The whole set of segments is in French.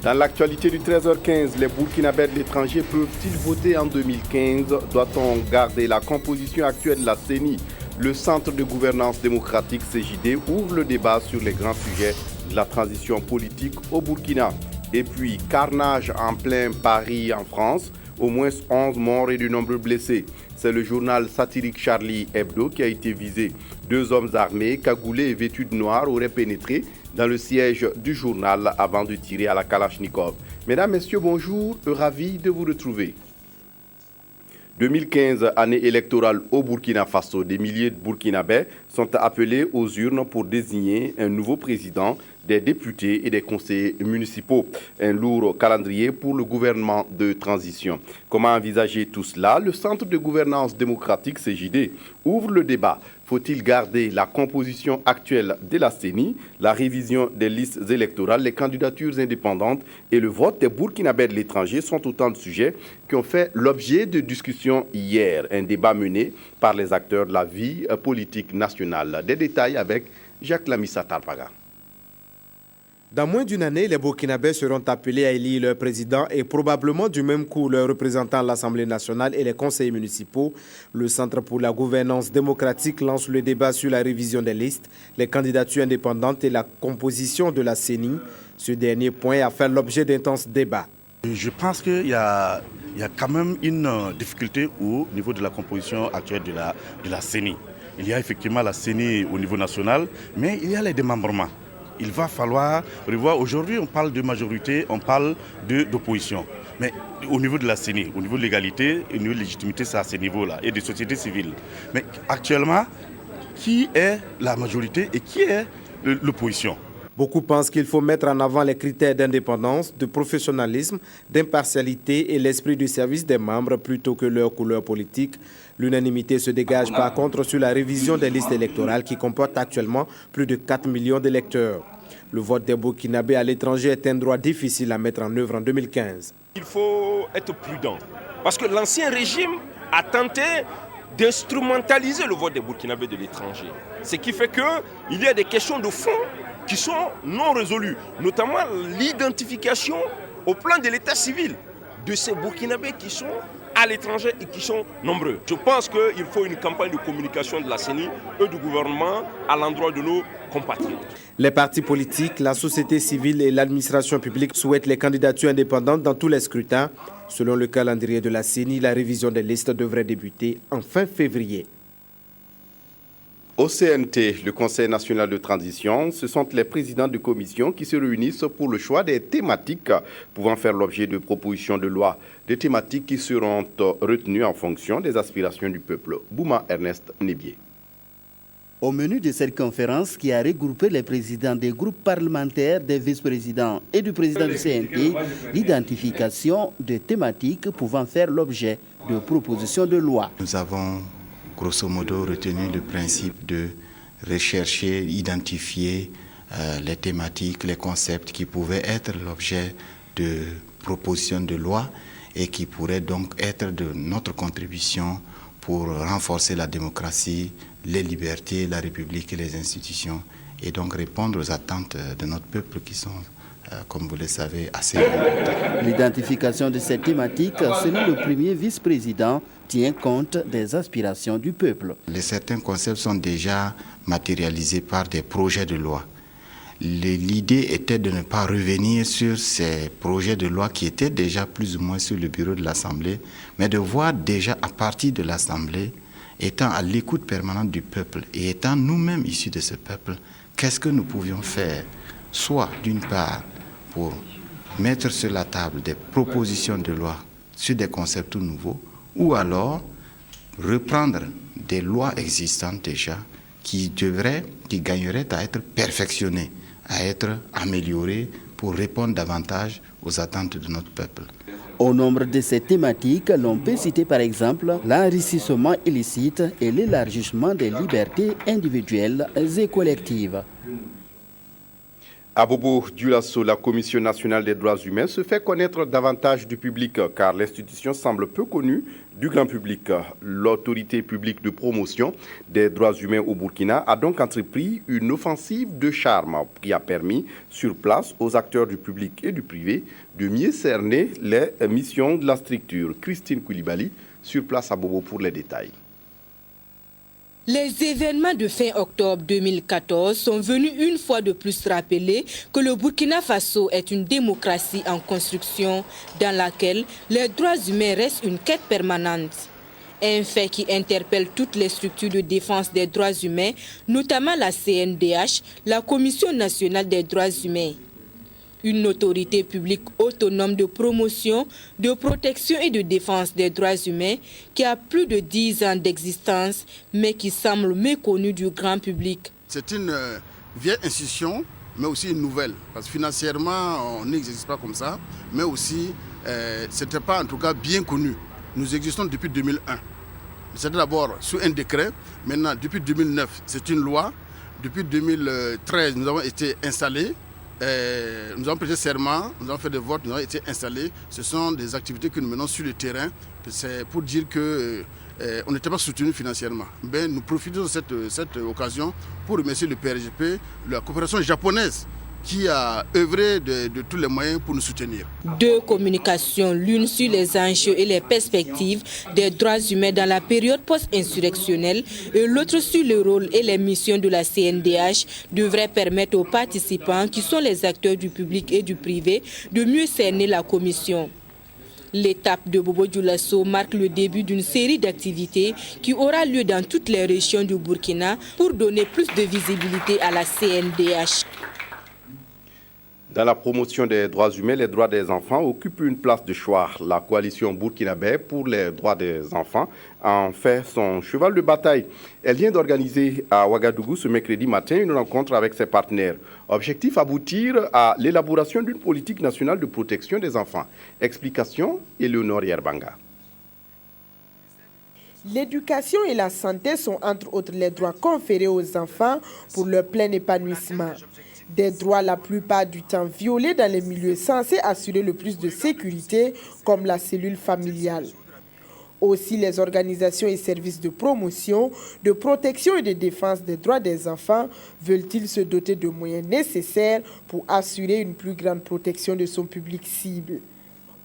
Dans l'actualité du 13h15, les Burkinabés de l'étranger peuvent-ils voter en 2015? Doit-on garder la composition actuelle de la CENI? Le Centre de gouvernance démocratique CJD ouvre le débat sur les grands sujets de la transition politique au Burkina. Et puis, carnage en plein Paris en France, au moins 11 morts et de nombreux blessés. C'est le journal satirique Charlie Hebdo qui a été visé. 2 hommes armés, cagoulés et vêtus de noir auraient pénétré dans le siège du journal avant de tirer à la Kalachnikov. Mesdames, Messieurs, bonjour, ravi de vous retrouver. 2015, année électorale au Burkina Faso. Des milliers de Burkinabés sont appelés aux urnes pour désigner un nouveau président, des députés et des conseillers municipaux. Un lourd calendrier pour le gouvernement de transition. Comment envisager tout cela? Le Centre de gouvernance démocratique CJD ouvre le débat. Faut-il garder la composition actuelle de la CENI, la révision des listes électorales, les candidatures indépendantes et le vote des Burkinabés de l'étranger sont autant de sujets qui ont fait l'objet de discussions hier. Un débat mené par les acteurs de la vie politique nationale. Des détails avec Jacques Lamissa Tarpaga. Dans moins d'une année, les Burkinabés seront appelés à élire leur président et probablement du même coup leurs représentants à l'Assemblée nationale et les conseillers municipaux. Le Centre pour la gouvernance démocratique lance le débat sur la révision des listes, les candidatures indépendantes et la composition de la CENI. Ce dernier point a fait l'objet d'intenses débats. Je pense qu'il y a quand même une difficulté au niveau de la composition actuelle de la CENI. Il y a effectivement la CENI au niveau national, mais il y a les démembrements. Il va falloir revoir. Aujourd'hui, on parle de majorité, on parle d'opposition. Mais au niveau de la CENI, au niveau de l'égalité, au niveau de légitimité, c'est à ce niveau-là, et de société civile. Mais actuellement, qui est la majorité et qui est l'opposition? Beaucoup pensent qu'il faut mettre en avant les critères d'indépendance, de professionnalisme, d'impartialité et l'esprit du service des membres plutôt que leur couleur politique. L'unanimité se dégage par contre sur la révision des listes électorales qui comportent actuellement plus de 4 millions d'électeurs. Le vote des Burkinabés à l'étranger est un droit difficile à mettre en œuvre en 2015. Il faut être prudent parce que l'ancien régime a tenté d'instrumentaliser le vote des Burkinabés de l'étranger. Ce qui fait qu'il y a des questions de fond qui sont non résolues, notamment l'identification au plan de l'état civil de ces Burkinabés qui sont à l'étranger et qui sont nombreux. Je pense qu'il faut une campagne de communication de la CENI et du gouvernement à l'endroit de nos compatriotes. Les partis politiques, la société civile et l'administration publique souhaitent les candidatures indépendantes dans tous les scrutins. Selon le calendrier de la CENI, la révision des listes devrait débuter en fin février. Au CNT, le Conseil national de transition, ce sont les présidents de commission qui se réunissent pour le choix des thématiques pouvant faire l'objet de propositions de loi. Des thématiques qui seront retenues en fonction des aspirations du peuple. Bouma Ernest Nébier. Au menu de cette conférence qui a regroupé les présidents des groupes parlementaires, des vice-présidents et du président du CNT, l'identification de thématiques pouvant faire l'objet de propositions de loi. Nous avons grosso modo retenu le principe de rechercher, identifier les thématiques, les concepts qui pouvaient être l'objet de propositions de loi et qui pourraient donc être de notre contribution pour renforcer la démocratie, les libertés, la République et les institutions et donc répondre aux attentes de notre peuple qui sont, comme vous le savez, assez importantes. L'identification de cette thématique, selon le premier vice-président, tient compte des aspirations du peuple. Certains concepts sont déjà matérialisés par des projets de loi. L'idée était de ne pas revenir sur ces projets de loi qui étaient déjà plus ou moins sur le bureau de l'Assemblée, mais de voir déjà à partir de l'Assemblée, étant à l'écoute permanente du peuple et étant nous-mêmes issus de ce peuple, qu'est-ce que nous pouvions faire, soit d'une part pour mettre sur la table des propositions de loi sur des concepts tout nouveaux, ou alors reprendre des lois existantes déjà qui gagneraient à être perfectionnées, à être améliorées pour répondre davantage aux attentes de notre peuple. Au nombre de ces thématiques, l'on peut citer par exemple l'enrichissement illicite et l'élargissement des libertés individuelles et collectives. À Bobo-Dioulasso, la Commission nationale des droits humains se fait connaître davantage du public car l'institution semble peu connue du grand public. L'autorité publique de promotion des droits humains au Burkina a donc entrepris une offensive de charme qui a permis sur place aux acteurs du public et du privé de mieux cerner les missions de la structure. Christine Koulibaly sur place à Bobo pour les détails. Les événements de fin octobre 2014 sont venus une fois de plus rappeler que le Burkina Faso est une démocratie en construction dans laquelle les droits humains restent une quête permanente. Un fait qui interpelle toutes les structures de défense des droits humains, notamment la CNDH, la Commission nationale des droits humains. Une autorité publique autonome de promotion, de protection et de défense des droits humains qui a plus de 10 ans d'existence, mais qui semble méconnue du grand public. C'est une vieille institution, mais aussi une nouvelle. Parce que financièrement, on n'existe pas comme ça, mais aussi, ce n'était pas en tout cas bien connu. Nous existons depuis 2001. C'était d'abord sous un décret. Maintenant, depuis 2009, c'est une loi. Depuis 2013, nous avons été installés. Nous avons prêté serment, nous avons fait des votes, nous avons été installés. Ce sont des activités que nous menons sur le terrain. C'est pour dire qu'on n'était pas soutenu financièrement. Mais nous profitons de cette occasion pour remercier le PRGP, la coopération japonaise, qui a œuvré de tous les moyens pour nous soutenir. Deux communications, l'une sur les enjeux et les perspectives des droits humains dans la période post-insurrectionnelle et l'autre sur le rôle et les missions de la CNDH, devraient permettre aux participants, qui sont les acteurs du public et du privé, de mieux cerner la commission. L'étape de Bobo-Dioulasso marque le début d'une série d'activités qui aura lieu dans toutes les régions du Burkina pour donner plus de visibilité à la CNDH. Dans la promotion des droits humains, les droits des enfants occupent une place de choix. La coalition burkinabé pour les droits des enfants en fait son cheval de bataille. Elle vient d'organiser à Ouagadougou ce mercredi matin une rencontre avec ses partenaires. Objectif, aboutir à l'élaboration d'une politique nationale de protection des enfants. Explication, Éléonore Yerbanga. L'éducation et la santé sont entre autres les droits conférés aux enfants pour leur plein épanouissement. Des droits la plupart du temps violés dans les milieux censés assurer le plus de sécurité, comme la cellule familiale. Aussi, les organisations et services de promotion, de protection et de défense des droits des enfants veulent-ils se doter de moyens nécessaires pour assurer une plus grande protection de son public cible.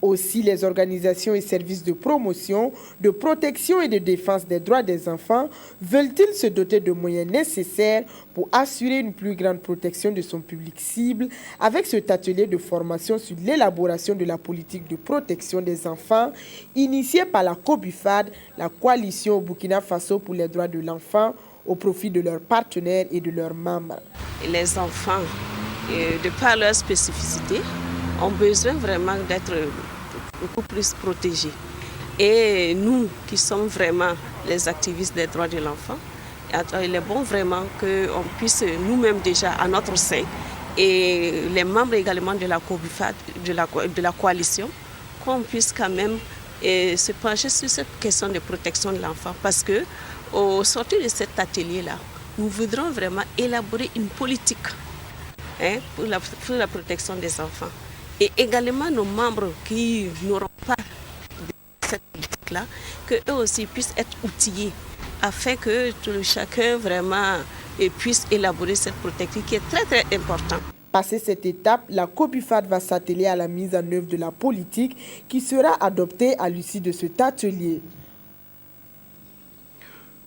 Aussi, les organisations et services de promotion, de protection et de défense des droits des enfants veulent-ils se doter de moyens nécessaires pour assurer une plus grande protection de son public cible avec cet atelier de formation sur l'élaboration de la politique de protection des enfants initié par la COBUFAD, la coalition au Burkina Faso pour les droits de l'enfant, au profit de leurs partenaires et de leurs membres. Les enfants, de par leur spécificité, ont besoin vraiment d'être beaucoup plus protégés. Et nous, qui sommes vraiment les activistes des droits de l'enfant, il est bon vraiment qu'on puisse nous-mêmes déjà à notre sein et les membres également de la COBUFAD, de la coalition, qu'on puisse quand même se pencher sur cette question de protection de l'enfant. Parce que au sortir de cet atelier-là, nous voudrons vraiment élaborer une politique pour la protection des enfants. Et également nos membres qui n'auront pas cette politique-là, qu'eux aussi puissent être outillés afin que chacun vraiment puisse élaborer cette protection qui est très très importante. Passé cette étape, la COBUFAD va s'atteler à la mise en œuvre de la politique qui sera adoptée à l'issue de cet atelier.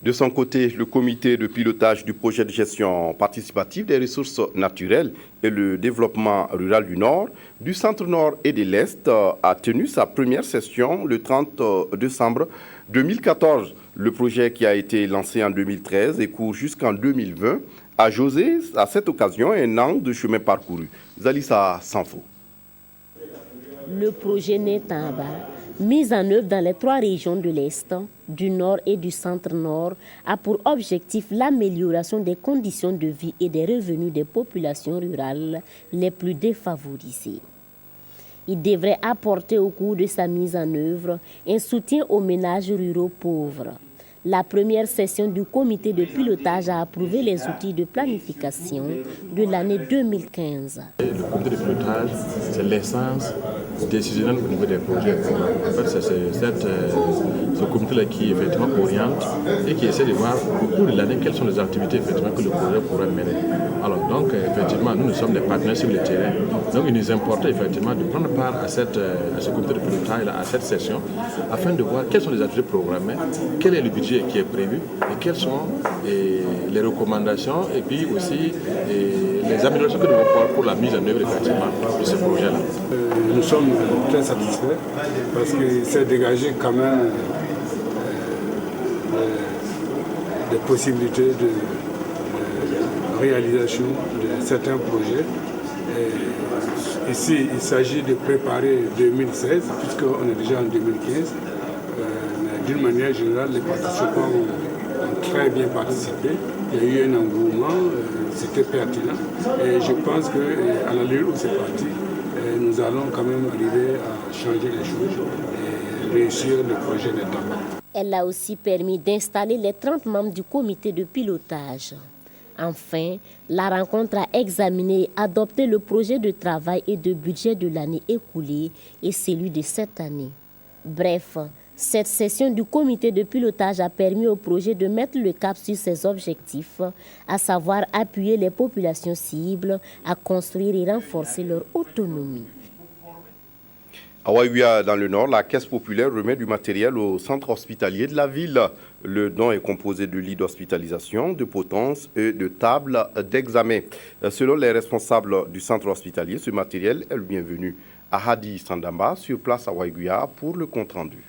De son côté, le comité de pilotage du projet de gestion participative des ressources naturelles et le développement rural du Nord, du Centre-Nord et de l'Est a tenu sa première session le 30 décembre 2014. Le projet qui a été lancé en 2013 et court jusqu'en 2020 a josé à cette occasion un an de chemin parcouru. Zalissa Sanfo. Le projet Netaba, mis en œuvre dans les 3 régions de l'Est, du Nord et du Centre-Nord, a pour objectif l'amélioration des conditions de vie et des revenus des populations rurales les plus défavorisées. Il devrait apporter au cours de sa mise en œuvre un soutien aux ménages ruraux pauvres, La première session du comité de pilotage a approuvé les outils de planification de l'année 2015. Le comité de pilotage, c'est l'essence décisionnelle au niveau des projets. En fait, c'est ce comité-là qui effectivement oriente et qui essaie de voir au cours de l'année quelles sont les activités effectivement que le projet pourrait mener. Alors donc, effectivement, nous sommes des partenaires sur le terrain. Donc, il nous importe effectivement de prendre part à ce comité de pilotage, à cette session, afin de voir quelles sont les activités programmées, quel est le budget qui est prévu et quelles sont les recommandations et puis aussi les améliorations que nous devons faire pour la mise en œuvre effectivement de ce projet-là. Nous sommes très satisfaits parce qu'il s'est dégagé quand même des possibilités de réalisation de certains projets. Et ici, il s'agit de préparer 2016, puisqu'on est déjà en 2015. Mais d'une manière générale, les participants ont très bien participé. Il y a eu un engouement, c'était pertinent. Et je pense qu'à l'allure où c'est parti, nous allons quand même arriver à changer les choses et réussir le projet d'État. Elle a aussi permis d'installer les 30 membres du comité de pilotage. Enfin, la rencontre a examiné et adopté le projet de travail et de budget de l'année écoulée et celui de cette année. Bref, cette session du comité de pilotage a permis au projet de mettre le cap sur ses objectifs, à savoir appuyer les populations cibles à construire et renforcer leur autonomie. À Waïguya, dans le Nord, la Caisse populaire remet du matériel au centre hospitalier de la ville. Le don est composé de lits d'hospitalisation, de potences et de tables d'examen. Selon les responsables du centre hospitalier, ce matériel est le bienvenu. Ahadi Sandamba, sur place à Waïguya, pour le compte-rendu.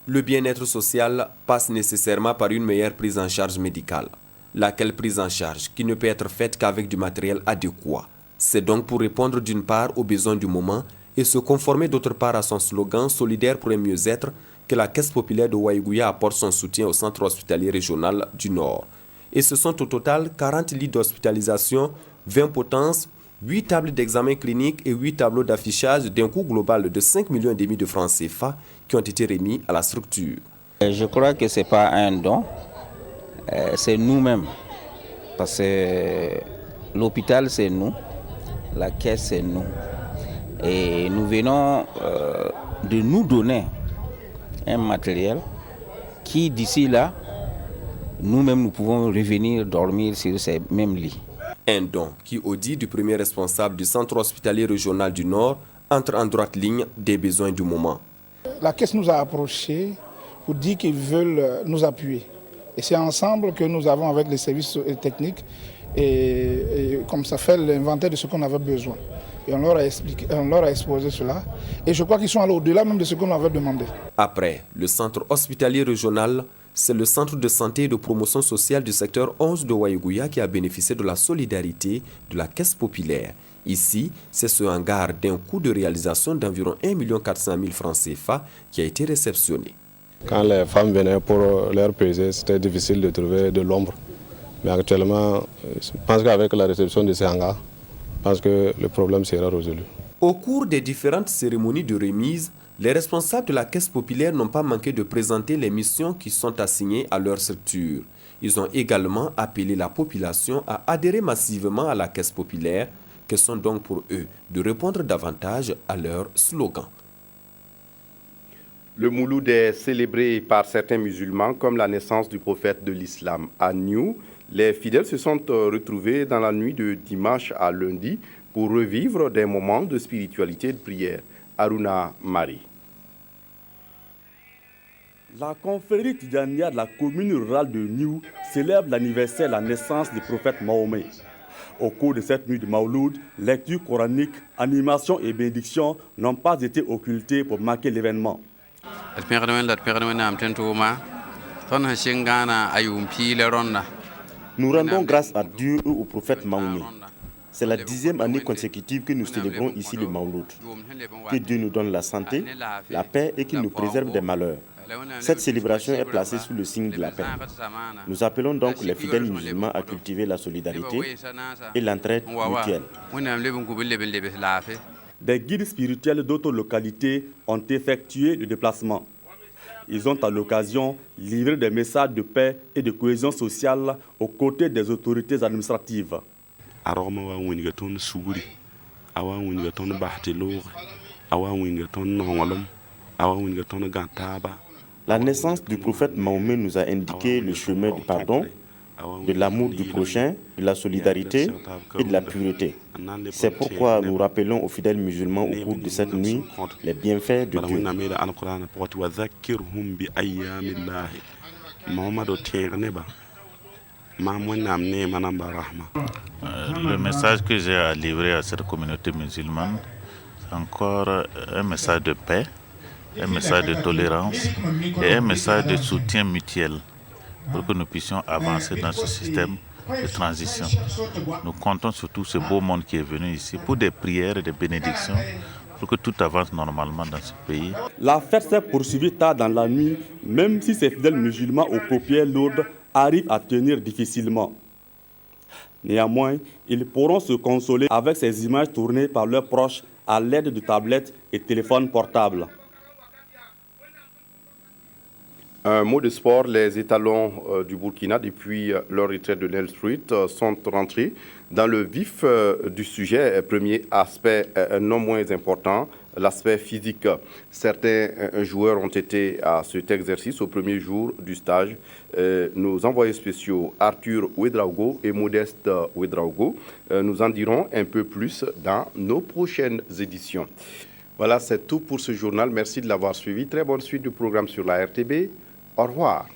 Le bien-être social passe nécessairement par une meilleure prise en charge médicale. Laquelle prise en charge qui ne peut être faite qu'avec du matériel adéquat. C'est donc pour répondre d'une part aux besoins du moment et se conformer d'autre part à son slogan solidaire pour un mieux-être que la Caisse populaire de Waïguya apporte son soutien au centre hospitalier régional du Nord. Et ce sont au total 40 lits d'hospitalisation, 20 potences, 8 tables d'examen clinique et 8 tableaux d'affichage d'un coût global de 5,5 millions de francs CFA qui ont été remis à la structure. Je crois que ce n'est pas un don, c'est nous-mêmes. Parce que l'hôpital, c'est nous, la caisse, c'est nous. Et nous venons de nous donner un matériel qui, d'ici là, nous-mêmes, nous pouvons revenir dormir sur ces mêmes lits. Un don qui, au dit du premier responsable du centre hospitalier régional du Nord, entre en droite ligne des besoins du moment. La Caisse nous a approchés pour dire qu'ils veulent nous appuyer. Et c'est ensemble que nous avons avec les services techniques et comme ça fait l'inventaire de ce qu'on avait besoin. Et on leur a expliqué, on leur a exposé cela. Et je crois qu'ils sont allés au-delà même de ce qu'on avait demandé. Après le centre hospitalier régional, c'est le centre de santé et de promotion sociale du secteur 11 de Waïguya qui a bénéficié de la solidarité de la Caisse populaire. Ici, c'est ce hangar d'un coût de réalisation d'environ 1,4 million francs CFA qui a été réceptionné. Quand les femmes venaient pour leur peser, c'était difficile de trouver de l'ombre. Mais actuellement, je pense qu'avec la réception de ces hangars, je pense que le problème sera résolu. Au cours des différentes cérémonies de remise, les responsables de la Caisse populaire n'ont pas manqué de présenter les missions qui sont assignées à leur structure. Ils ont également appelé la population à adhérer massivement à la Caisse populaire, que sont donc pour eux de répondre davantage à leur slogan. Le Mouloud est célébré par certains musulmans comme la naissance du prophète de l'islam. À Niou, les fidèles se sont retrouvés dans la nuit de dimanche à lundi pour revivre des moments de spiritualité et de prière. Aruna Mari. La confrérie Tidjania de la commune rurale de Niou célèbre l'anniversaire de la naissance du prophète Mahomet. Au cours de cette nuit de Mauloud, lecture coranique, animation et bénédiction n'ont pas été occultées pour marquer l'événement. Nous rendons grâce à Dieu et au prophète Mahomet. C'est la 10e année consécutive que nous célébrons ici le Mauloud. Que Dieu nous donne la santé, la paix et qu'il nous préserve des malheurs. Cette célébration est placée sous le signe de la paix. Nous appelons donc les fidèles musulmans à cultiver la solidarité et l'entraide mutuelle. Des guides spirituels d'autres localités ont effectué le déplacement. Ils ont à l'occasion livré des messages de paix et de cohésion sociale aux côtés des autorités administratives. La naissance du prophète Mahomet nous a indiqué le chemin du pardon, de l'amour du prochain, de la solidarité et de la pureté. C'est pourquoi nous rappelons aux fidèles musulmans au cours de cette nuit les bienfaits de Dieu. Le message que j'ai à livrer à cette communauté musulmane, c'est encore un message de paix, un message de tolérance et un message de soutien mutuel pour que nous puissions avancer dans ce système de transition. Nous comptons sur tout ce beau monde qui est venu ici pour des prières et des bénédictions pour que tout avance normalement dans ce pays. La fête s'est poursuivie tard dans la nuit, même si ces fidèles musulmans aux paupières lourdes arrivent à tenir difficilement. Néanmoins, ils pourront se consoler avec ces images tournées par leurs proches à l'aide de tablettes et téléphones portables. Un mot de sport, les étalons du Burkina, depuis leur retraite de Nel Street, sont rentrés dans le vif du sujet. Premier aspect non moins important, l'aspect physique. Certains joueurs ont été à cet exercice au premier jour du stage. Nos envoyés spéciaux Arthur Ouedraogo et Modeste Ouedraogo nous en diront un peu plus dans nos prochaines éditions. Voilà, c'est tout pour ce journal. Merci de l'avoir suivi. Très bonne suite du programme sur la RTB. Au revoir.